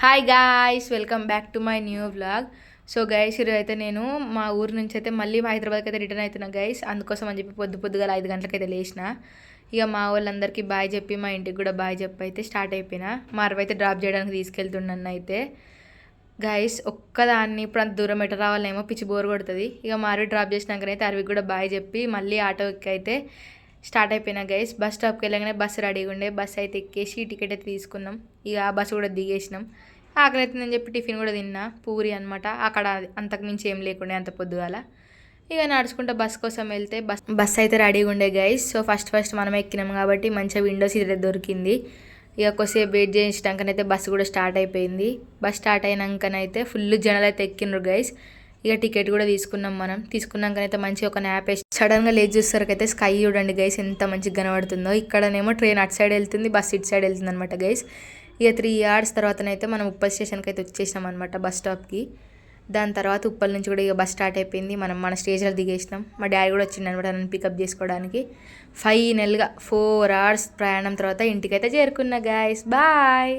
Hi guys, welcome back to my new vlog. So guys, ఈరోజు అయితే నేను మా ఊరు నుంచి అయితే మళ్ళీ హైదరాబాద్కి అయితే రిటర్న్ అవుతున్నా గైస్. అందుకోసం అని చెప్పి పొద్దుగా 5 గంటలకైతే లేచిన. ఇక మా వాళ్ళందరికీ బాయ్ చెప్పి మా ఇంటికి కూడా బాయ్ చెప్పి అయితే స్టార్ట్ అయిపోయినా. మా అరవై అయితే డ్రాప్ చేయడానికి తీసుకెళ్తున్నాను అయితే గైస్. ఒక్కదాన్ని ఇప్పుడు అంత దూరం ఎట రావాలేమో పిచ్చి బోర్ కొడుతుంది. ఇక మా అరవి డ్రాప్ చేసినాకనైతే అరవికి కూడా బాయ్ చెప్పి మళ్ళీ ఆటోకి అయితే స్టార్ట్ అయిపోయినా గైస్. బస్ స్టాప్కి వెళ్ళగానే బస్సు రెడీగా ఉండే బస్సు అయితే ఎక్కేసి టికెట్ అయితే తీసుకున్నాం. ఇక ఆ బస్సు కూడా దిగేసినాం. ఆకలి అవుతుందని చెప్పి టిఫిన్ కూడా తిన్నా, పూరి అనమాట. అక్కడ అంతకుమించి ఏం లేకుండే అంత పొద్దుగాల. ఇక నడుచుకుంటూ బస్ కోసం వెళ్తే బస్ అయితే రెడీగా ఉండే గైస్. సో ఫస్ట్ మనం ఎక్కినాం కాబట్టి మంచిగా విండో సీట్ అయితే దొరికింది. ఇక కొద్దిసేపు వెయిట్ చేయించడానికనైతే బస్సు కూడా స్టార్ట్ అయిపోయింది. బస్ స్టార్ట్ అయినాకనైతే ఫుల్ జనాలు అయితే ఎక్కిండ్రు గైస్. ఇక టికెట్ కూడా తీసుకున్నాం. మనం తీసుకున్నాకనైతే మంచిగా ఒక న్యాప్ వేసి సడన్గా లేచి చూసేసరికి అయితే చూడండి గైస్ ఎంత మంచిగా కనబడుతుందో. ఇక్కడనేమో ట్రైన్ అటు సైడ్ వెళ్తుంది, బస్ ఇటు సైడ్ వెళ్తుంది అనమాట గైస్. ఇక 3 hours తర్వాతనైతే మనం ఉప్పల్ స్టేషన్కి అయితే వచ్చేసినాం అనమాట, బస్ స్టాప్కి. దాని తర్వాత ఉప్పల్ నుంచి కూడా ఇక బస్ స్టార్ట్ అయిపోయింది. మనం మన స్టేజ్లో దిగేసినాం. మా డాడీ కూడా వచ్చిండు అనమాట నన్ను పికప్ చేసుకోవడానికి. ఫైనల్గా 4 hours ప్రయాణం తర్వాత ఇంటికైతే చేరుకున్నా గాయస్. బాయ్.